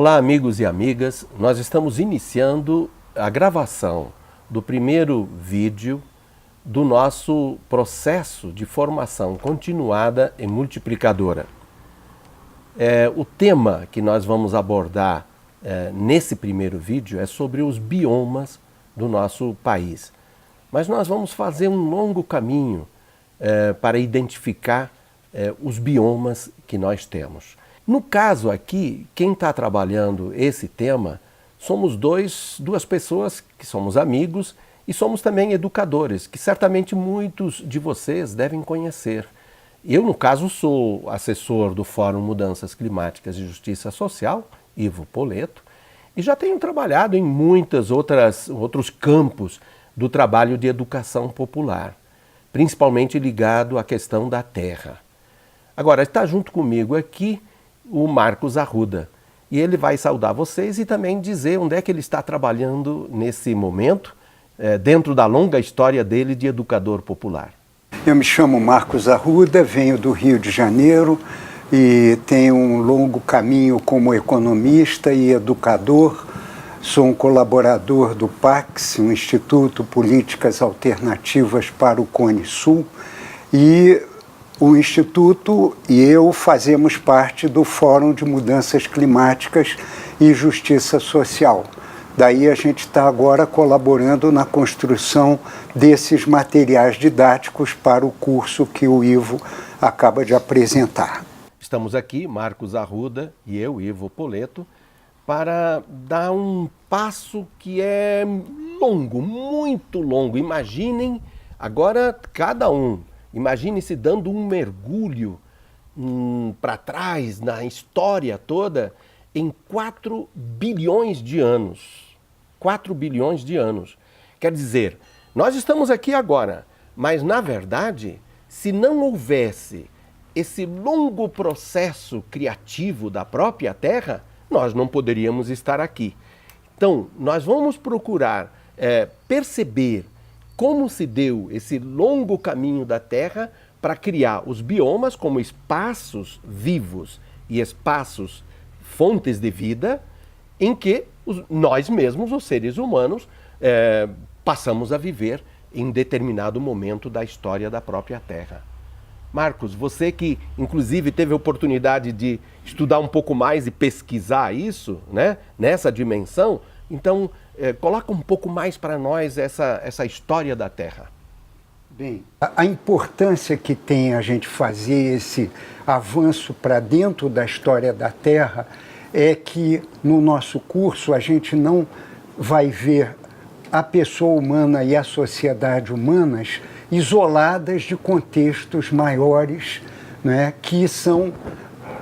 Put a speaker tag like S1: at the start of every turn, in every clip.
S1: Olá, amigos e amigas. Nós estamos iniciando a gravação do primeiro vídeo do nosso processo de formação continuada em multiplicadora. O tema que nós vamos abordar nesse primeiro vídeo é sobre os biomas do nosso país. Mas nós vamos fazer um longo caminho para identificar os biomas que nós temos. No caso aqui, quem está trabalhando esse tema somos duas pessoas que somos amigos e somos também educadores, que certamente muitos de vocês devem conhecer. Eu, no caso, sou assessor do Fórum Mudanças Climáticas e Justiça Social, Ivo Poleto, e já tenho trabalhado em muitos outros campos do trabalho de educação popular, principalmente ligado à questão da terra. Agora, está junto comigo aqui o Marcos Arruda, e ele vai saudar vocês e também dizer onde é que ele está trabalhando nesse momento, dentro da longa história dele de educador popular.
S2: Eu me chamo Marcos Arruda, venho do Rio de Janeiro e tenho um longo caminho como economista e educador. Sou um colaborador do PACS, um Instituto Políticas Alternativas para o Cone Sul, e o Instituto e eu fazemos parte do Fórum de Mudanças Climáticas e Justiça Social. Daí a gente está agora colaborando na construção desses materiais didáticos para o curso que o Ivo acaba de apresentar.
S1: Estamos aqui, Marcos Arruda e eu, Ivo Poleto, para dar um passo que é longo, muito longo. Imaginem agora cada um. Imagine-se dando um mergulho para trás na história toda em 4 bilhões de anos. 4 bilhões de anos. Quer dizer, nós estamos aqui agora, mas na verdade, se não houvesse esse longo processo criativo da própria Terra, nós não poderíamos estar aqui. Então, nós vamos procurar perceber como se deu esse longo caminho da Terra para criar os biomas como espaços vivos e espaços fontes de vida em que nós mesmos, os seres humanos, passamos a viver em determinado momento da história da própria Terra. Marcos, você que inclusive teve a oportunidade de estudar um pouco mais e pesquisar isso, né, nessa dimensão, então coloca um pouco mais para nós essa história da Terra.
S2: Bem, a importância que tem a gente fazer esse avanço para dentro da história da Terra é que no nosso curso a gente não vai ver a pessoa humana e a sociedade humanas isoladas de contextos maiores, né, que são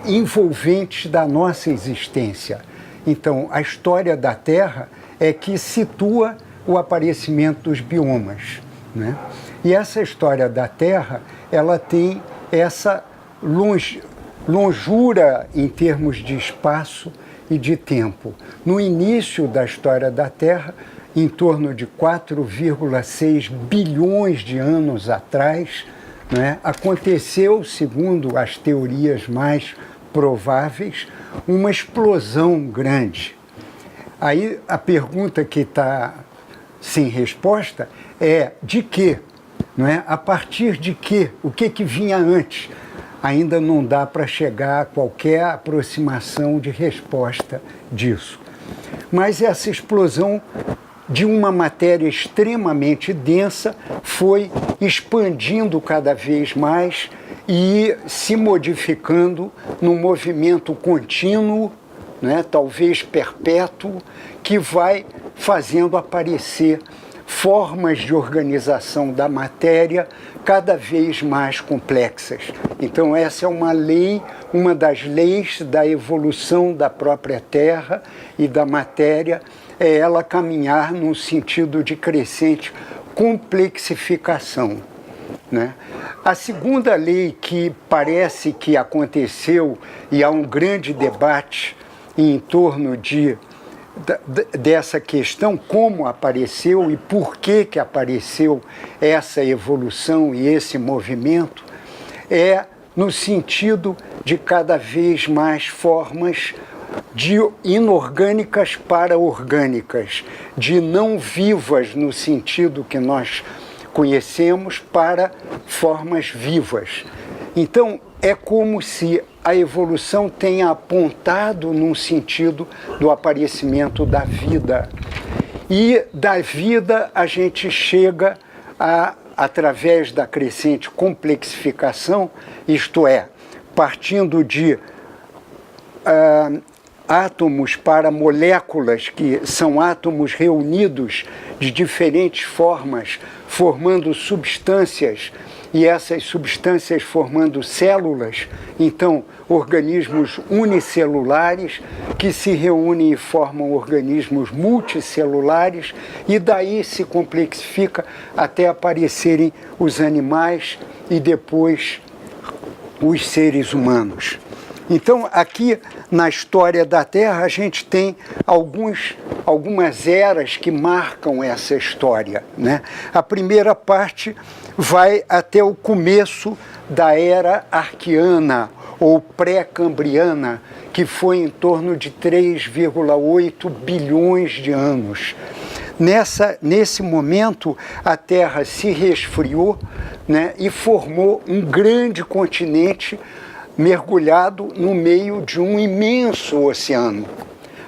S2: envolventes da nossa existência. Então, a história da Terra é que situa o aparecimento dos biomas, né? E essa história da Terra, ela tem essa longura em termos de espaço e de tempo. No início da história da Terra, em torno de 4,6 bilhões de anos atrás, né, aconteceu, segundo as teorias mais prováveis, uma explosão grande. Aí a pergunta que está sem resposta é de quê? Não é? A partir de quê? O que vinha antes? Ainda não dá para chegar a qualquer aproximação de resposta disso. Mas essa explosão de uma matéria extremamente densa foi expandindo cada vez mais e se modificando num movimento contínuo, né, talvez perpétuo, que vai fazendo aparecer formas de organização da matéria cada vez mais complexas. Então essa é uma lei, uma das leis da evolução da própria Terra e da matéria, é ela caminhar num sentido de crescente complexificação, né? A segunda lei que parece que aconteceu, e há um grande debate em torno dessa questão, como apareceu e por que apareceu essa evolução e esse movimento, é no sentido de cada vez mais formas de inorgânicas para orgânicas, de não vivas no sentido que nós conhecemos para formas vivas. Então, é como se a evolução tenha apontado num sentido do aparecimento da vida. E da vida a gente chega através da crescente complexificação, isto é, partindo de átomos para moléculas, que são átomos reunidos de diferentes formas, formando substâncias, e essas substâncias formando células, então organismos unicelulares que se reúnem e formam organismos multicelulares, e daí se complexifica até aparecerem os animais e depois os seres humanos. Então, aqui na história da Terra, a gente tem algumas eras que marcam essa história, né? A primeira parte vai até o começo da Era Arqueana, ou pré-cambriana, que foi em torno de 3,8 bilhões de anos. Nesse momento, a Terra se resfriou, né, e formou um grande continente mergulhado no meio de um imenso oceano.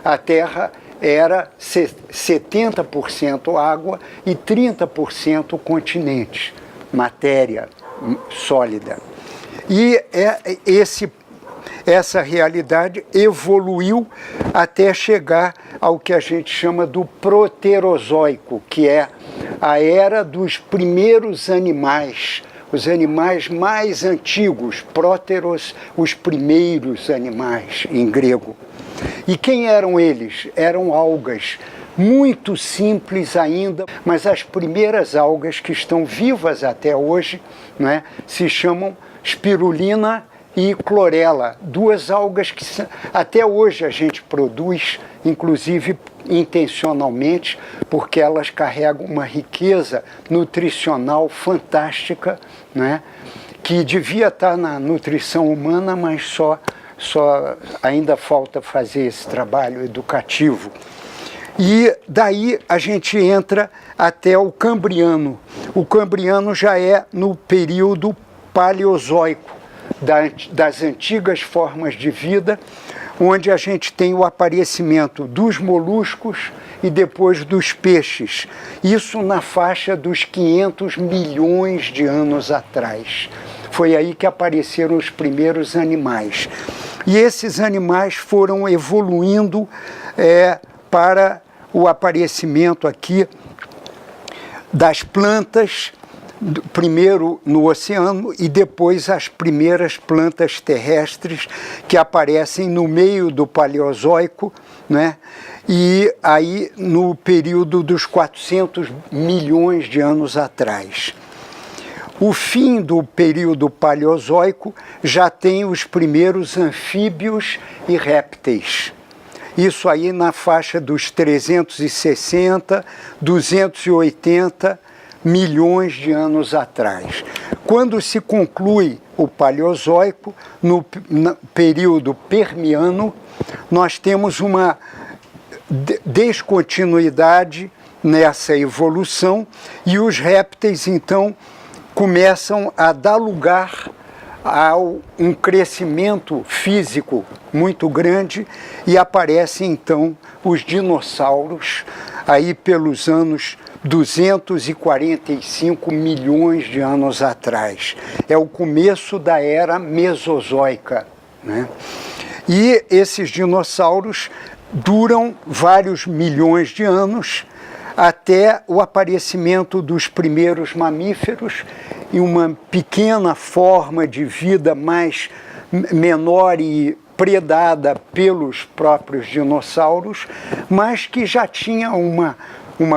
S2: A Terra era 70% água e 30% continente, matéria sólida. E essa realidade evoluiu até chegar ao que a gente chama do Proterozoico, que é a era dos primeiros animais, os animais mais antigos, próteros, os primeiros animais em grego. E quem eram eles? Eram algas, muito simples ainda, mas as primeiras algas que estão vivas até hoje, né, se chamam espirulina e clorela, duas algas que até hoje a gente produz, inclusive intencionalmente, porque elas carregam uma riqueza nutricional fantástica, né, que devia estar na nutrição humana, mas só ainda falta fazer esse trabalho educativo. E daí a gente entra até o Cambriano. O Cambriano já é no período Paleozoico, das antigas formas de vida, onde a gente tem o aparecimento dos moluscos e depois dos peixes. Isso na faixa dos 500 milhões de anos atrás. Foi aí que apareceram os primeiros animais. E esses animais foram evoluindo para o aparecimento aqui das plantas, primeiro no oceano e depois as primeiras plantas terrestres que aparecem no meio do Paleozoico, né? E aí no período dos 400 milhões de anos atrás. O fim do período Paleozoico já tem os primeiros anfíbios e répteis. Isso aí na faixa dos 360, 280 milhões de anos atrás. Quando se conclui o Paleozoico, no período Permiano, nós temos uma descontinuidade nessa evolução e os répteis, então, começam a dar lugar a um crescimento físico muito grande e aparecem, então, os dinossauros aí pelos anos 245 milhões de anos atrás. É o começo da era Mesozoica, né? E esses dinossauros duram vários milhões de anos até o aparecimento dos primeiros mamíferos em uma pequena forma de vida mais menor e predada pelos próprios dinossauros, mas que já tinha uma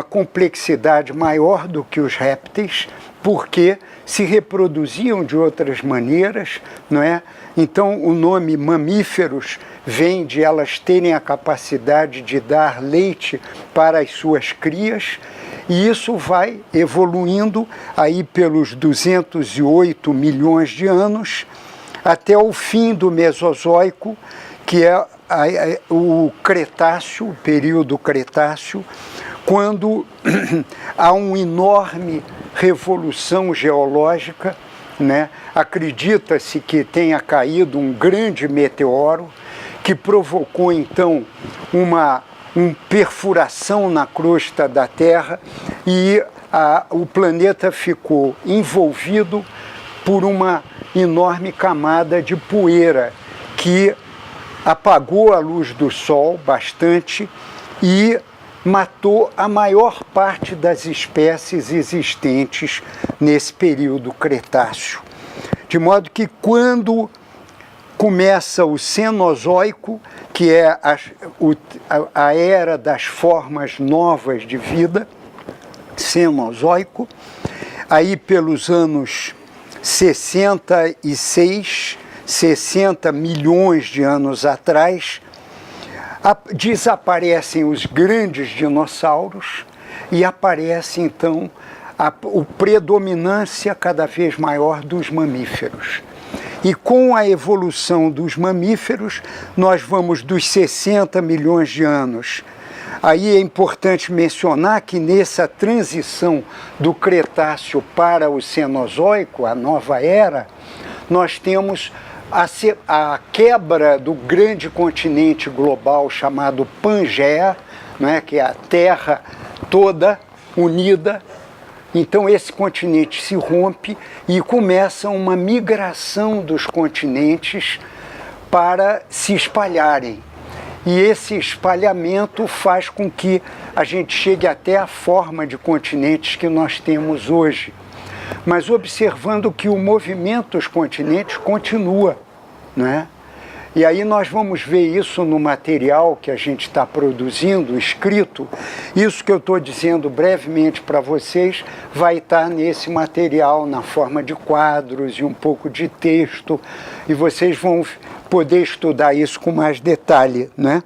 S2: complexidade maior do que os répteis, porque se reproduziam de outras maneiras, não é? Então o nome mamíferos vem de elas terem a capacidade de dar leite para as suas crias, e isso vai evoluindo aí pelos 208 milhões de anos até o fim do Mesozoico, que é o Cretáceo, o período Cretáceo, quando há uma enorme revolução geológica, né? Acredita-se que tenha caído um grande meteoro que provocou então uma perfuração na crosta da Terra e o planeta ficou envolvido por uma enorme camada de poeira que apagou a luz do Sol bastante e matou a maior parte das espécies existentes nesse período Cretáceo. De modo que quando começa o Cenozoico, que é a era das formas novas de vida, Cenozoico, aí pelos anos 66, 60 milhões de anos atrás, desaparecem os grandes dinossauros e aparece então a predominância cada vez maior dos mamíferos. E com a evolução dos mamíferos, nós vamos dos 60 milhões de anos. Aí é importante mencionar que nessa transição do Cretáceo para o Cenozoico, a nova era, nós temos a quebra do grande continente global chamado Pangeia, né, que é a Terra toda unida. Então esse continente se rompe e começa uma migração dos continentes para se espalharem. E esse espalhamento faz com que a gente chegue até a forma de continentes que nós temos hoje. Mas observando que o movimento dos continentes continua, né? E aí nós vamos ver isso no material que a gente está produzindo, escrito. Isso que eu estou dizendo brevemente para vocês vai estar nesse material, na forma de quadros e um pouco de texto, e vocês vão poder estudar isso com mais detalhe, né?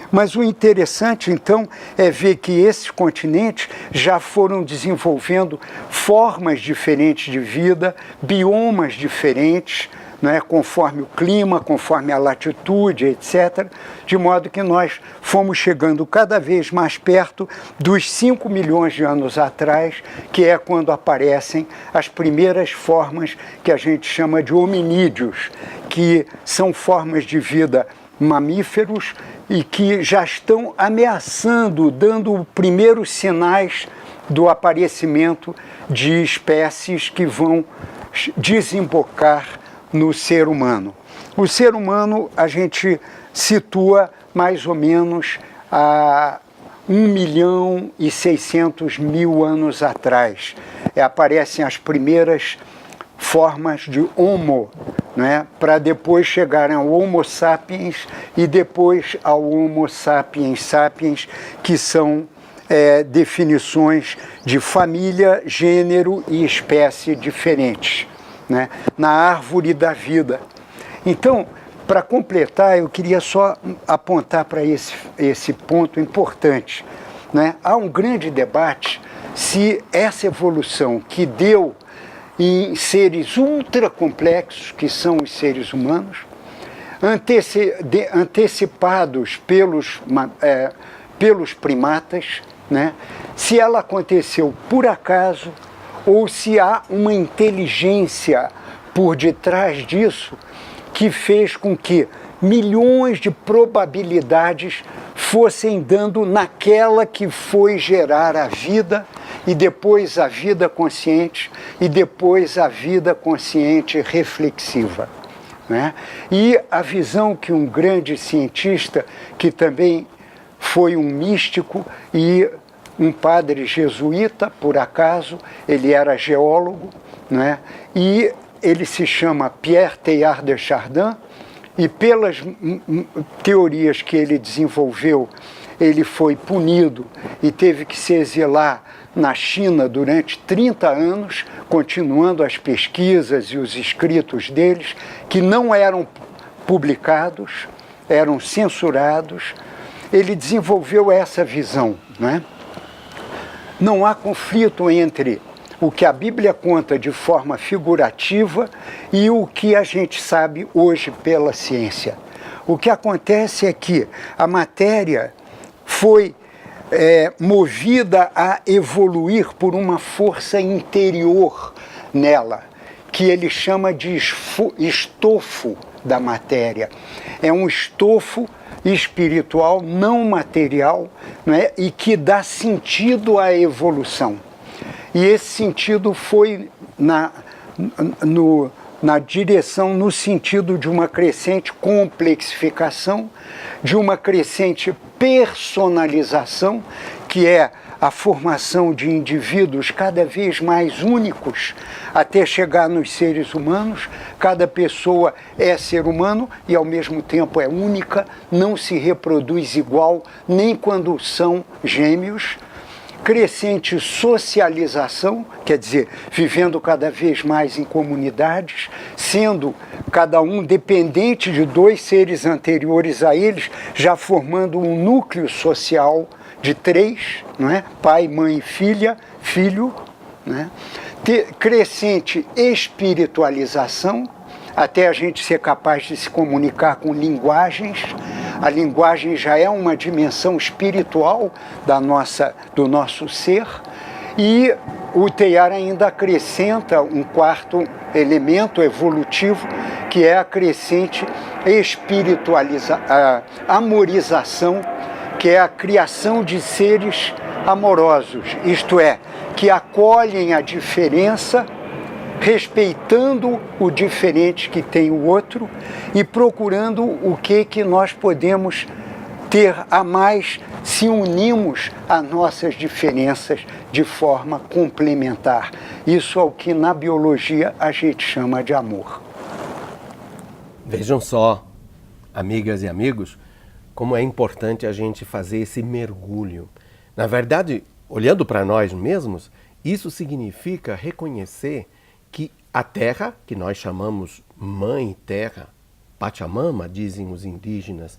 S2: Mas o interessante, então, é ver que esses continentes já foram desenvolvendo formas diferentes de vida, biomas diferentes, né, conforme o clima, conforme a latitude, etc., de modo que nós fomos chegando cada vez mais perto dos 5 milhões de anos atrás, que é quando aparecem as primeiras formas que a gente chama de hominídeos, que são formas de vida mamíferos e que já estão ameaçando, dando primeiros sinais do aparecimento de espécies que vão desembocar no ser humano. O ser humano a gente situa mais ou menos a 1.600.000 anos atrás. Aparecem as primeiras formas de Homo, né, para depois chegarem ao Homo sapiens e depois ao Homo sapiens sapiens, que são definições de família, gênero e espécie diferentes, né, na árvore da vida. Então, para completar, eu queria só apontar para esse ponto importante, né? Há um grande debate se essa evolução que deu em seres ultracomplexos, que são os seres humanos, antecipados pelos primatas, né? Se ela aconteceu por acaso ou se há uma inteligência por detrás disso que fez com que milhões de probabilidades fossem dando naquela que foi gerar a vida, e depois a vida consciente, e depois a vida consciente reflexiva, né? E a visão que um grande cientista, que também foi um místico e um padre jesuíta, por acaso, ele era geólogo, né? E ele se chama Pierre Teilhard de Chardin, e pelas teorias que ele desenvolveu, ele foi punido e teve que se exilar na China durante 30 anos, continuando as pesquisas e os escritos deles, que não eram publicados, eram censurados. Ele desenvolveu essa visão, né? Não há conflito entre o que a Bíblia conta de forma figurativa e o que a gente sabe hoje pela ciência. O que acontece é que a matéria foi movida a evoluir por uma força interior nela, que ele chama de estofo da matéria. É um estofo espiritual, não material, não é? E que dá sentido à evolução. E esse sentido foi na direção, no sentido de uma crescente complexificação, de uma crescente personalização, que é a formação de indivíduos cada vez mais únicos, até chegar nos seres humanos. Cada pessoa é ser humano e, ao mesmo tempo, é única, não se reproduz igual, nem quando são gêmeos. Crescente socialização, quer dizer, vivendo cada vez mais em comunidades, sendo cada um dependente de dois seres anteriores a eles, já formando um núcleo social de 3, não é? Pai, mãe, filha, filho, né? Crescente espiritualização, até a gente ser capaz de se comunicar com linguagens. A linguagem já é uma dimensão espiritual do nosso ser. E o Teilhard ainda acrescenta um quarto elemento evolutivo, que é a crescente amorização, que é a criação de seres amorosos, isto é, que acolhem a diferença, respeitando o diferente que tem o outro e procurando o que nós podemos ter a mais se unimos às nossas diferenças de forma complementar. Isso é o que na biologia a gente chama de amor.
S1: Vejam só, amigas e amigos, como é importante a gente fazer esse mergulho. Na verdade, olhando para nós mesmos, isso significa reconhecer que a Terra, que nós chamamos Mãe Terra, Pachamama, dizem os indígenas,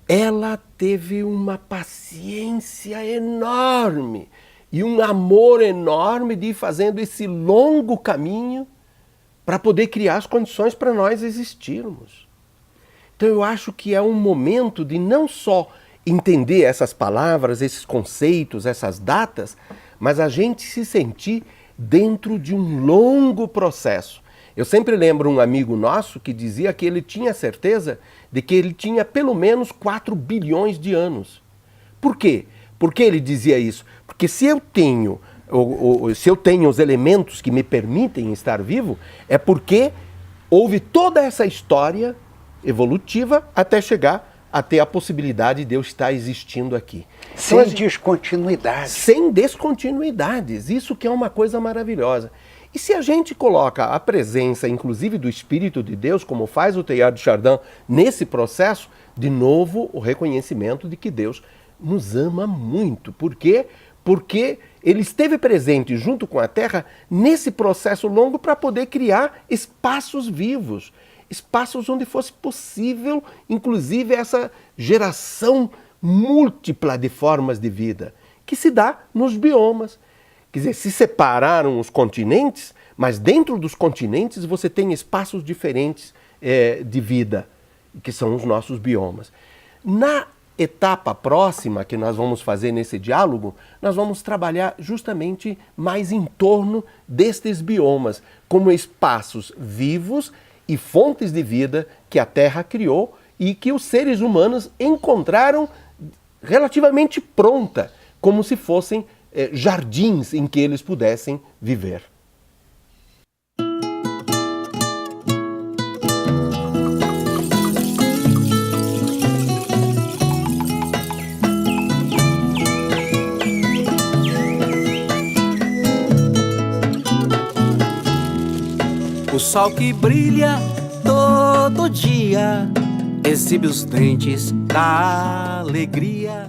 S1: ela teve uma paciência enorme e um amor enorme de ir fazendo esse longo caminho para poder criar as condições para nós existirmos. Então eu acho que é um momento de não só entender essas palavras, esses conceitos, essas datas, mas a gente se sentir dentro de um longo processo. Eu sempre lembro um amigo nosso que dizia que ele tinha certeza de que ele tinha pelo menos 4 bilhões de anos. Por quê? Por que ele dizia isso? Porque se eu tenho os elementos que me permitem estar vivo, é porque houve toda essa história evolutiva até chegar a ter a possibilidade de eu estar existindo aqui.
S2: Sem descontinuidades.
S1: Sem descontinuidades. Isso que é uma coisa maravilhosa. E se a gente coloca a presença, inclusive, do Espírito de Deus, como faz o Teilhard de Chardin nesse processo, de novo o reconhecimento de que Deus nos ama muito. Por quê? Porque ele esteve presente junto com a Terra nesse processo longo para poder criar espaços vivos, espaços onde fosse possível, inclusive, essa geração múltipla de formas de vida, que se dá nos biomas. Quer dizer, se separaram os continentes, mas dentro dos continentes você tem espaços diferentes de vida, que são os nossos biomas. Na etapa próxima que nós vamos fazer nesse diálogo, nós vamos trabalhar justamente mais em torno destes biomas, como espaços vivos e fontes de vida que a Terra criou e que os seres humanos encontraram relativamente pronta, como se fossem jardins em que eles pudessem viver.
S3: O sol que brilha todo dia exibe os dentes da alegria.